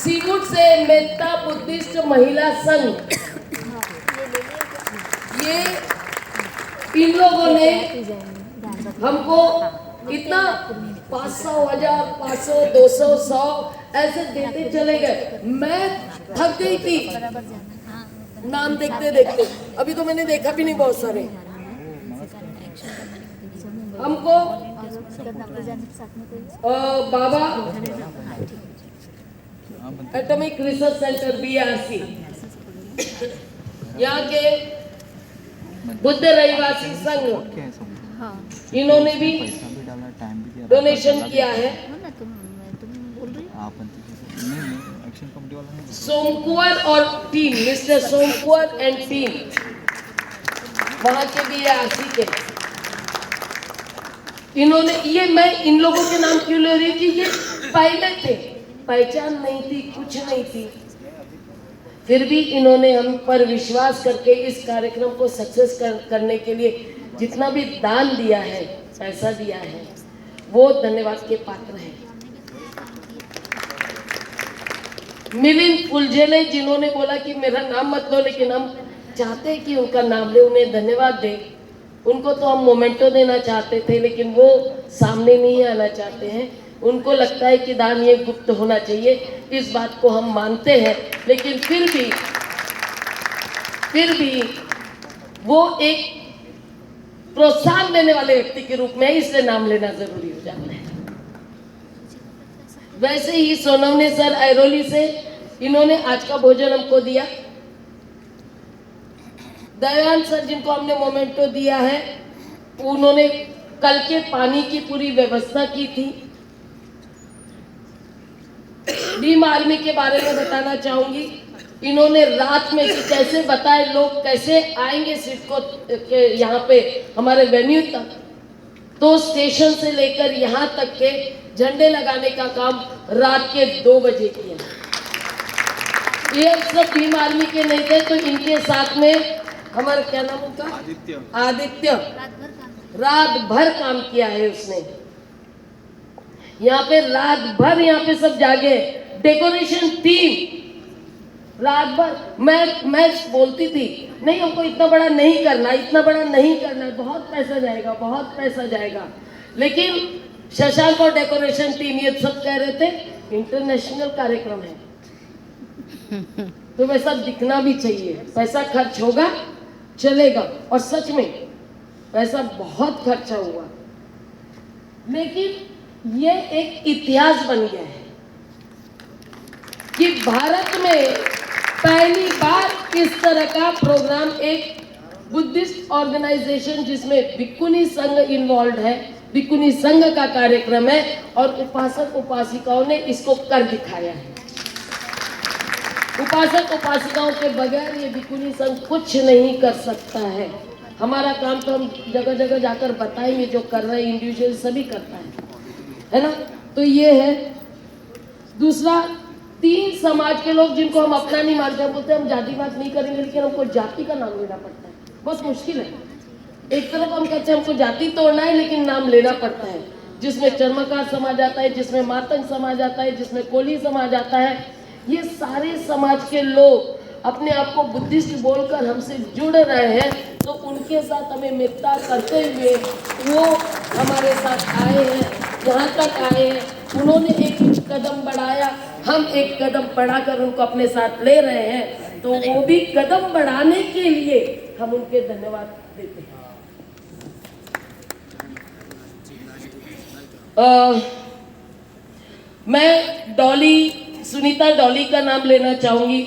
Seawood से Metta Buddhist महिला संघ, ये इन लोगों ने हमको इतना 500, 1000, 500, 200, 100 ऐसे देते चले गए। मैं थक गई थी नाम देखते देखते। अभी तो मैंने देखा भी नहीं बहुत सारे। हमको बाबा एटॉमिक रिसर्च सेंटर BRC, यहाँ के बुद्ध रहिवासी संघ, इन्होंने भी डोनेशन किया है। सोमकुंवर और team, mister Somkunwar and team, वहां के BRC के, इन्होंने, ये मैं इन लोगों के नाम क्यों ले रही थी, ये पहले थे, पहचान नहीं थी, कुछ नहीं थी, फिर भी इन्होंने हम पर विश्वास करके इस कार्यक्रम को सक्सेस करने के लिए जितना भी दान दिया है, पैसा दिया है, वो धन्यवाद के पात्र हैं। मिलिंद फुलझेले, जिन्होंने बोला कि मेरा नाम मत लो, लेकिन हम चाहते हैं कि उनका नाम ले, उन्हें धन्यवाद दें। उनको तो हम मोमेंटो देना चाहते थे, लेकिन वो सामने नहीं आना चाहते हैं। उनको लगता है कि दान ये गुप्त होना चाहिए, इस बात को हम मानते हैं, लेकिन फिर भी वो एक प्रोत्साहन देने वाले व्यक्ति के रूप में, इसलिए नाम लेना जरूरी हो जाता है। वैसे ही सोनवने सर ऐरोली से, इन्होंने आज का भोजन हमको दिया। दयान सर, जिनको हमने मोमेंटो दिया है, उन्होंने कल के पानी की पूरी व्यवस्था की थी। भीम आर्मी के बारे में बताना चाहूंगी, इन्होंने रात में कैसे बताए लोग कैसे आएंगे सिर्फ को यहाँ पे हमारे वेन्यू तक, तो स्टेशन से लेकर यहाँ तक के झंडे लगाने का काम रात के 2 बजे किया। ये सब भीम आर्मी के नहीं थे, तो इनके साथ में हमारा क्या नाम उनका, आदित्य, रात भर काम किया है उसने। यहाँ पे रात भर यहाँ पे सब जागे, डेकोरेशन टीम रात भर। मैं बोलती थी नहीं, हमको इतना बड़ा नहीं करना, इतना बड़ा नहीं करना, बहुत पैसा जाएगा, बहुत पैसा जाएगा, लेकिन शशांक और डेकोरेशन टीम ये सब कह रहे थे इंटरनेशनल कार्यक्रम है तो वैसा दिखना भी चाहिए, पैसा खर्च होगा चलेगा, और सच में पैसा बहुत खर्चा हुआ, लेकिन ये एक इतिहास बन गया है कि भारत में पहली बार इस तरह का प्रोग्राम, एक बुद्धिस्ट ऑर्गेनाइजेशन जिसमें भिक्खुनी संघ इन्वॉल्व है, भिक्खुनी संघ का कार्यक्रम है, और उपासक उपासिकाओं ने इसको कर दिखाया है। उपासक उपासिकाओं के बगैर ये भिक्खुनी संघ कुछ नहीं कर सकता है। हमारा काम तो हम जगह जगह जाकर बताएंगे, जो कर रहे हैं इंडिविजुअल सभी करता है ना। तो ये है। दूसरा, 3 समाज के लोग जिनको हम अपना नहीं मानते, बोलते हम जातिवाद नहीं करेंगे, लेकिन हमको जाति का नाम लेना पड़ता है, बहुत मुश्किल है। एक तरफ हम कहते हैं हमको जाति तोड़ना है, लेकिन नाम लेना पड़ता है, जिसमें चर्मकार समाज आता है, जिसमें मातंग समाज आता है, जिसमें कोली समाज आता है। ये सारे समाज के लोग अपने आप को बुद्धिस्ट बोलकर हमसे जुड़ रहे हैं, तो उनके साथ हमें मित्रता करते हुए वो हमारे साथ आए हैं, यहाँ तक आए हैं। उन्होंने एक कदम बढ़ाया, हम एक कदम बढ़ाकर उनको अपने साथ ले रहे हैं, तो वो भी कदम बढ़ाने के लिए हम उनके धन्यवाद देते हैं। मैं डॉली, सुनीता डॉली का नाम लेना चाहूंगी,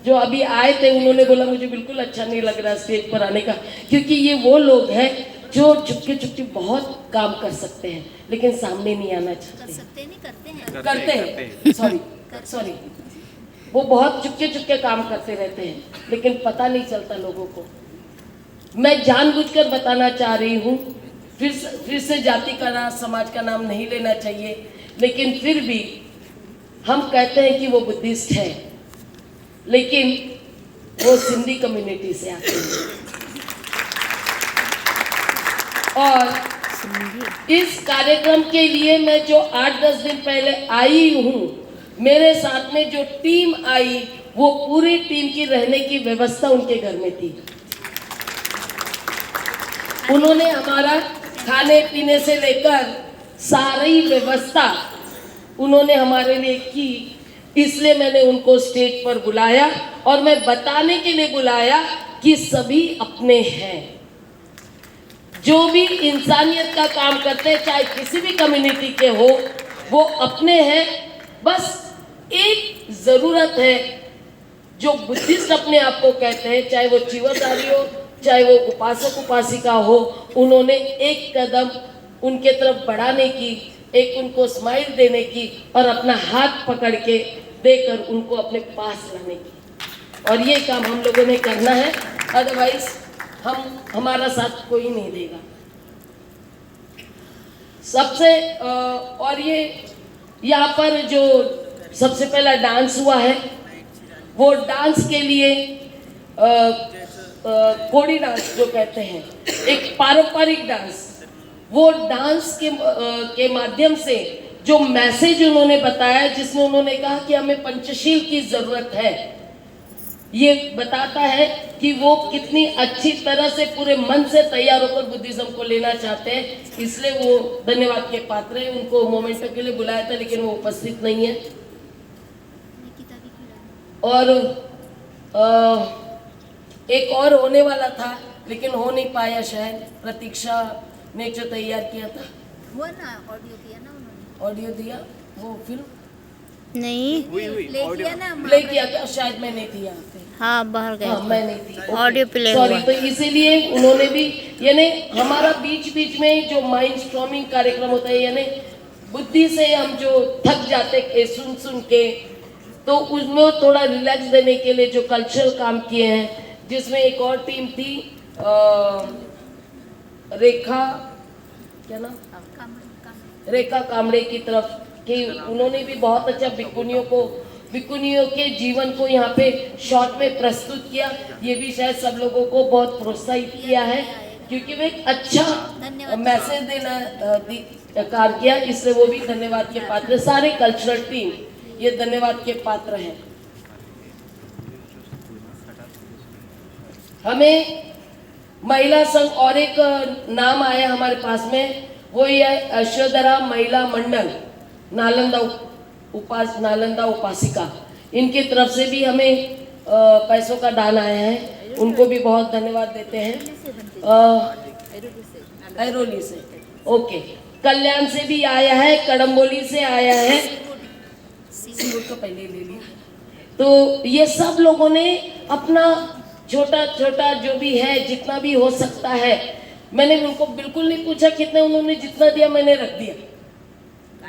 जो अभी आए थे। उन्होंने बोला मुझे बिल्कुल अच्छा नहीं लग रहा स्टेज पर आने का, क्योंकि ये वो लोग हैं जो चुपके चुपके बहुत काम कर सकते हैं, लेकिन सामने नहीं आना चाहते। करते हैं सॉरी, वो बहुत चुपके चुपके काम करते रहते हैं, लेकिन पता नहीं चलता लोगों को। मैं जानबूझकर बताना चाह रही हूँ, फिर से जाति का नाम, समाज का नाम नहीं लेना चाहिए, लेकिन फिर भी हम कहते हैं कि वो बुद्धिस्ट है, लेकिन वो सिंधी कम्युनिटी से आते हैं। और इस कार्यक्रम के लिए मैं जो 8-10 दिन पहले आई हूँ, मेरे साथ में जो टीम आई वो पूरी टीम की रहने की व्यवस्था उनके घर में थी। उन्होंने हमारा खाने पीने से लेकर सारी व्यवस्था उन्होंने हमारे लिए की। इसलिए मैंने उनको स्टेज पर बुलाया और मैं बताने के लिए बुलाया कि सभी अपने हैं। जो भी इंसानियत का काम करते हैं, चाहे किसी भी कम्युनिटी के हो, वो अपने हैं। बस एक जरूरत है, जो बुद्धिस्ट अपने आप को कहते हैं, चाहे वो चिवरधारी हो, चाहे वो उपासक उपासिका हो, उन्होंने एक कदम उनके तरफ बढ़ाने की, एक उनको स्माइल देने की और अपना हाथ पकड़ के देकर उनको अपने पास लाने की। और ये काम हम लोगों ने करना है, अदरवाइज हमारा साथ कोई नहीं देगा। सबसे और ये यहाँ पर जो सबसे पहला डांस हुआ है, वो डांस के लिए कोड़ी डांस जो कहते हैं, एक पारंपरिक डांस, वो डांस के माध्यम से जो मैसेज उन्होंने बताया, जिसमें उन्होंने कहा कि हमें पंचशील की जरूरत है, ये बताता है कि वो कितनी अच्छी तरह से पूरे मन से तैयार होकर बुद्धिज्म को लेना चाहते हैं। इसलिए वो धन्यवाद के पात्र हैं। उनको मोमेंटो के लिए बुलाया था लेकिन वो उपस्थित नहीं है। और एक और होने वाला था लेकिन हो नहीं पाया, शायद प्रतीक्षा ने जो तैयार किया था वो ना ऑडियो किया ना उन्होंने, ऑडियो दिया, वो फिल्म नहीं प्ले किया था, शायद मैं नहीं थी यहाँ पे। हाँ बाहर गए हाँ, थे। मैं नहीं थी, ऑडियो प्ले सॉरी। हुआ। तो इसीलिए उन्होंने भी, यानी हमारा बीच बीच में जो माइंड स्ट्रॉमिंग कार्यक्रम होता है, यानी बुद्धि से हम जो थक जाते हैं सुन सुन के, तो उसमें थोड़ा रिलैक्स देने के लिए जो कल्चरल काम किए हैं, जिसमें एक और टीम थी रेखा, क्या नाम, रेखा कामड़े की तरफ कि उन्होंने भी बहुत अच्छा भिक्खुनियों के जीवन को यहाँ पे शॉर्ट में प्रस्तुत किया। ये भी शायद सब लोगों को बहुत प्रोत्साहित किया है, क्योंकि वो एक अच्छा मैसेज देना कार्य किया, इसलिए वो भी धन्यवाद के पात्र। सारे कल्चरल टीम ये धन्यवाद के पात्र हैं। हमें महिला संघ और एक नाम आया हमारे पास में, वो ये अश्वधरा महिला मंडल नालंदा उपासिका, इनकी तरफ से भी हमें पैसों का दान आया है। उनको भी बहुत धन्यवाद देते हैं। ऐरोली से, ओके, कल्याण से भी आया है, कड़म्बोली से आया है, तो पहले ले लिया। तो ये सब लोगों ने अपना छोटा छोटा जो भी है, जितना भी हो सकता है, मैंने उनको बिल्कुल नहीं पूछा कितने, उन्होंने जितना दिया मैंने रख दिया।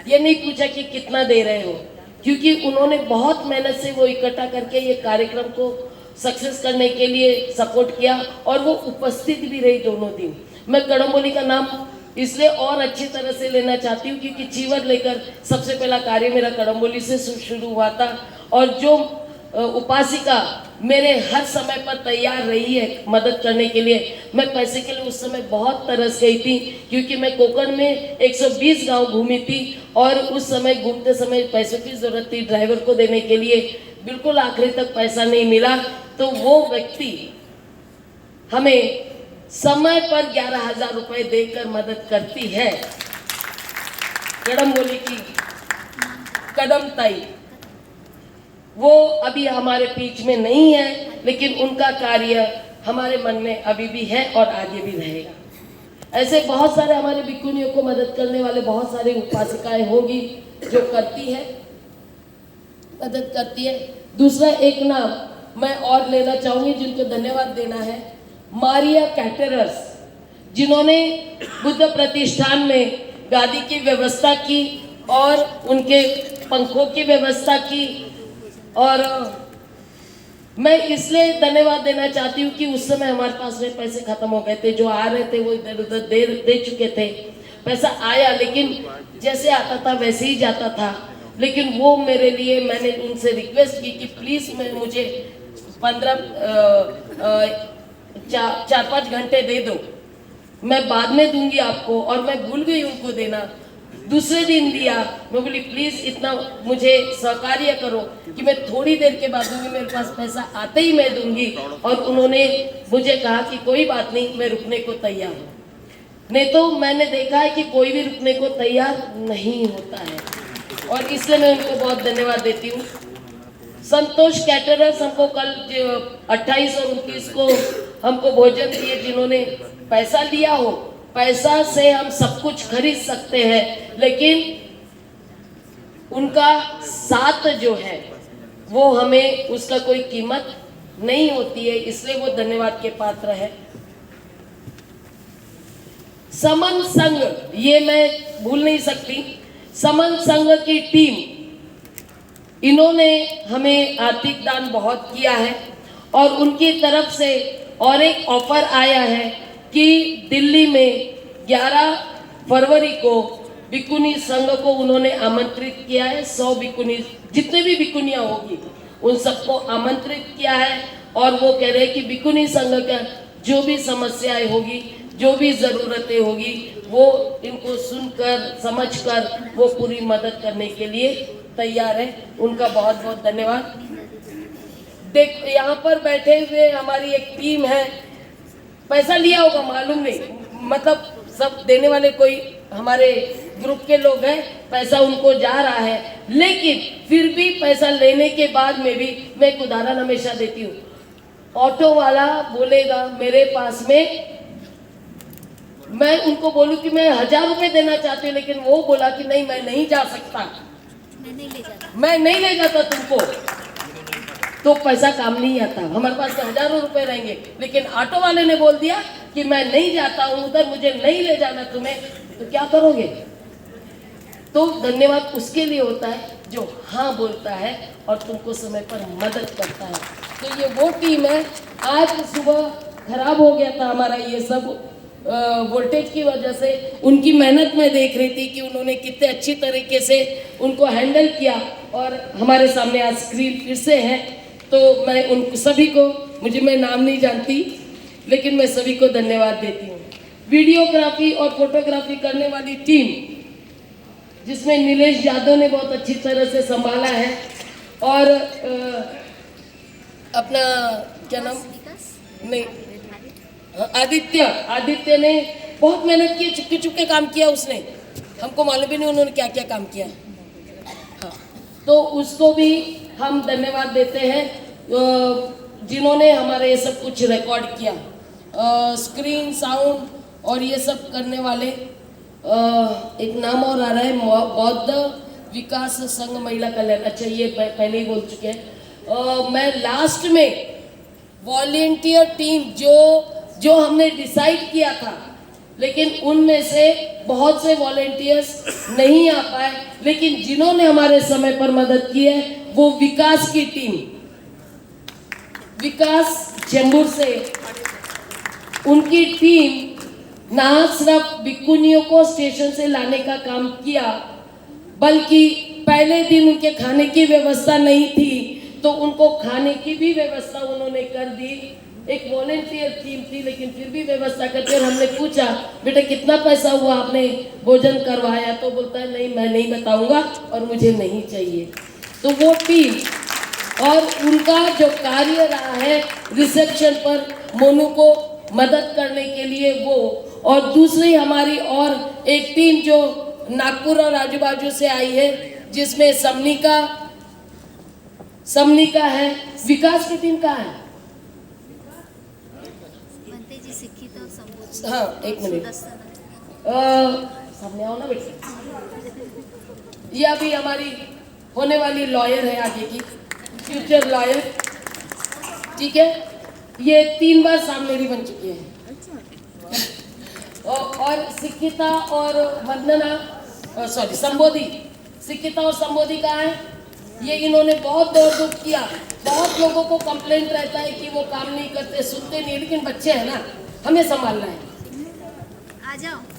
ये नहीं पूछा कि कितना दे रहे हो, क्योंकि उन्होंने बहुत मेहनत से वो इकट्ठा करके ये कार्यक्रम को सक्सेस करने के लिए सपोर्ट किया, और वो उपस्थित भी रही दोनों दिन। मैं कड़म्बोली का नाम इसलिए और अच्छी तरह से लेना चाहती हूँ क्योंकि चीवर लेकर सबसे पहला कार्य मेरा कड़म्बोली से शुरू हुआ था, और जो उपासिका मेरे हर समय पर तैयार रही है मदद करने के लिए। मैं पैसे के लिए उस समय बहुत तरस गई थी, क्योंकि मैं कोकण में 120 गांव घूमी थी, और उस समय घूमते समय पैसों की ज़रूरत थी ड्राइवर को देने के लिए। बिल्कुल आखिरी तक पैसा नहीं मिला, तो वो व्यक्ति हमें समय पर 11,000 रुपये देकर मदद करती है। कड़म्बोली की कदम ताई, वो अभी हमारे बीच में नहीं है, लेकिन उनका कार्य हमारे मन में अभी भी है और आगे भी रहेगा। ऐसे बहुत सारे हमारे भिक्खुनियों को मदद करने वाले बहुत सारे उपासिकाएं होंगी जो करती है, मदद करती है। दूसरा एक नाम मैं और लेना चाहूँगी जिनको धन्यवाद देना है, मारिया कैटरर्स, जिन्होंने बुद्ध प्रतिष्ठान में गादी की व्यवस्था की और उनके पंखों की व्यवस्था की। और मैं इसलिए धन्यवाद देना चाहती हूँ कि उस समय हमारे पास में पैसे खत्म हो गए थे, जो आ रहे थे वो इधर उधर दे चुके थे। पैसा आया लेकिन जैसे आता था वैसे ही जाता था, लेकिन वो मेरे लिए, मैंने उनसे रिक्वेस्ट की कि प्लीज़ मुझे 4-5 घंटे दे दो, मैं बाद में दूंगी आपको, और मैं भूल गई उनको देना। दूसरे दिन दिया। मैं बोली प्लीज इतना मुझे सहकार्य करो कि मैं थोड़ी देर के बाद दूंगी, मेरे पास पैसा आते ही मैं दूंगी। और उन्होंने मुझे कहा कि कोई बात नहीं, मैं रुकने को तैयार हूँ। नहीं तो मैंने देखा है कि कोई भी रुकने को तैयार नहीं होता है, और इसलिए मैं उनको बहुत धन्यवाद देती हूँ। संतोष कैटरर्स हमको कल 28 और 29 को हमको भोजन दिए, जिन्होंने पैसा लिया हो। पैसा से हम सब कुछ खरीद सकते हैं, लेकिन उनका साथ जो है वो हमें उसका कोई कीमत नहीं होती है, इसलिए वो धन्यवाद के पात्र है। समन संघ, ये मैं भूल नहीं सकती, समन संघ की टीम, इन्होंने हमें आर्थिक दान बहुत किया है। और उनकी तरफ से और एक ऑफर आया है कि दिल्ली में 11 फरवरी को बिकुनी संघ को उन्होंने आमंत्रित किया है। 100 बिकुनी, जितने भी बिकुनियाँ होगी उन सबको आमंत्रित किया है। और वो कह रहे हैं कि बिकुनी संघ का जो भी समस्याएं होगी, जो भी ज़रूरतें होगी, वो इनको सुनकर समझकर वो पूरी मदद करने के लिए तैयार है। उनका बहुत बहुत धन्यवाद। देख, यहाँ पर बैठे हुए हमारी एक टीम है, पैसा लिया होगा मालूम नहीं, मतलब सब देने वाले कोई हमारे ग्रुप के लोग हैं, पैसा उनको जा रहा है, लेकिन फिर भी पैसा लेने के बाद में भी मैं एक उदाहरण हमेशा देती हूँ। ऑटो वाला बोलेगा मेरे पास में, मैं उनको बोलूँ कि मैं 1000 रुपये देना चाहती हूँ, लेकिन वो बोला कि नहीं मैं नहीं जा सकता, मैं नहीं ले जाता तुमको, तो पैसा काम नहीं आता। हमारे पास तो हजारों रुपए रहेंगे, लेकिन ऑटो वाले ने बोल दिया कि मैं नहीं जाता हूँ उधर, मुझे नहीं ले जाना तुम्हें, तो क्या करोगे? तो धन्यवाद उसके लिए होता है जो हाँ बोलता है और तुमको समय पर मदद करता है। तो ये वो टीम है। आज सुबह खराब हो गया था हमारा ये सब वोल्टेज की वजह से। उनकी मेहनत में देख रही थी कि उन्होंने कितने अच्छी तरीके से उनको हैंडल किया, और हमारे सामने आज स्क्रीन फिर से है। तो मैं उन सभी को, मैं नाम नहीं जानती, लेकिन मैं सभी को धन्यवाद देती हूँ। वीडियोग्राफी और फोटोग्राफी करने वाली टीम, जिसमें नीलेश यादव ने बहुत अच्छी तरह से संभाला है, और अपना क्या नाम, नहीं, आदित्य ने बहुत मेहनत की, चुपके चुपके काम किया उसने, हमको मालूम भी नहीं उन्होंने क्या क्या काम किया। हाँ, तो उसको भी हम धन्यवाद देते हैं, जिन्होंने हमारे ये सब कुछ रिकॉर्ड किया, स्क्रीन, साउंड और ये सब करने वाले। एक नाम और आ रहा है, बौद्ध विकास संघ महिला कल्याण, अच्छा ये पहले ही बोल चुके हैं। मैं लास्ट में वॉलेंटियर टीम जो हमने डिसाइड किया था, लेकिन उनमें से बहुत से वॉलेंटियर्स नहीं आ पाए, लेकिन जिन्होंने हमारे समय पर मदद की है वो विकास की टीम, विकास चेंबूर से, उनकी टीम ना सिर्फ बिकुनियों को स्टेशन से लाने का काम किया, बल्कि पहले दिन उनके खाने की व्यवस्था नहीं थी तो उनको खाने की भी व्यवस्था उन्होंने कर दी। एक वॉलेंटियर टीम थी, लेकिन फिर भी व्यवस्था करते। और हमने पूछा बेटा कितना पैसा हुआ आपने भोजन करवाया, तो बोलता है नहीं मैं नहीं बताऊंगा और मुझे नहीं चाहिए। तो वो टीम और उनका जो कार्य रहा है रिसेप्शन पर मोनू को मदद करने के लिए वो, और दूसरी हमारी और एक टीम जो नागपुर और आजू बाजू से आई है, जिसमें समनिका है। विकास की टीम कहाँ है? हाँ एक मिनट, सामने आओ ना बेटा। ये अभी हमारी होने वाली लॉयर है, आगे की फ्यूचर लॉयर, ठीक है। ये 3 बार सामनेरी बन चुकी है। और सिक्किता और वंदना, सॉरी संबोधि, सिक्किता और संबोधि कहाँ है? ये इन्होंने बहुत दौड़ धूप किया। बहुत लोगों को कंप्लेंट रहता है कि वो काम नहीं करते, सुनते नहीं, लेकिन बच्चे हैं ना, हमें संभालना है।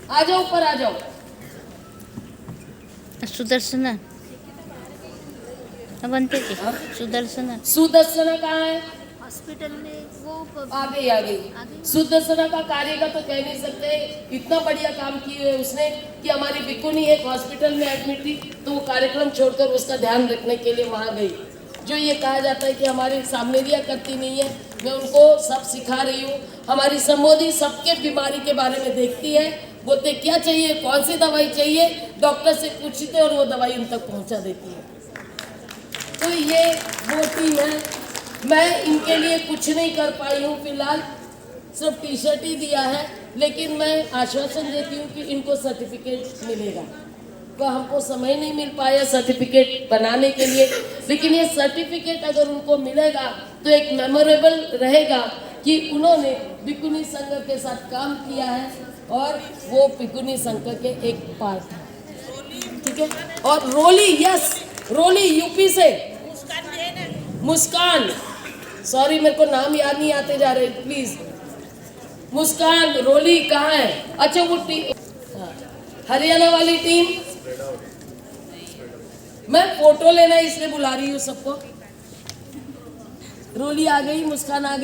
आ जाओ ऊपर आ जाओ। सुदर्शना बनते थे। सुदर्शना कहाँ है? हॉस्पिटल में वो आ गई सुदर्शना का कार्य का तो कह नहीं सकते, इतना बढ़िया काम किए है उसने कि हमारी बिकुनी एक हॉस्पिटल में एडमिट थी तो वो कार्यक्रम छोड़कर उसका ध्यान रखने के लिए वहाँ गई। जो ये कहा जाता है कि हमारी सामनेरिया करती नहीं है, मैं उनको सब सिखा रही हूँ। हमारी संबोधी सबके बीमारी के बारे में देखती है, बोलते क्या चाहिए, कौन सी दवाई चाहिए, डॉक्टर से पूछते और वो दवाई उन तक पहुँचा देती है। तो ये वो टीम है। मैं इनके लिए कुछ नहीं कर पाई हूँ फिलहाल, सिर्फ टी शर्ट ही दिया है, लेकिन मैं आश्वासन देती हूँ कि इनको सर्टिफिकेट मिलेगा। तो हमको समय नहीं मिल पाया सर्टिफिकेट बनाने के लिए, लेकिन ये सर्टिफिकेट अगर उनको मिलेगा तो एक मेमोरेबल रहेगा कि उन्होंने बिकुनी संघ के साथ काम किया है और वो बिकुनी संघ के एक पार्ट है। ठीक है। और रोली, यस रोली यूपी से, मुस्कान, सॉरी मेरे को नाम याद नहीं आते जा रहे, प्लीज। मुस्कान, रोली कहाँ है? अच्छा वो टीम, हरियाणा वाली टीम, मैं फोटो लेना इसलिए बुला रही हूँ सबको। रोली आ गई, मुस्कान आ गई।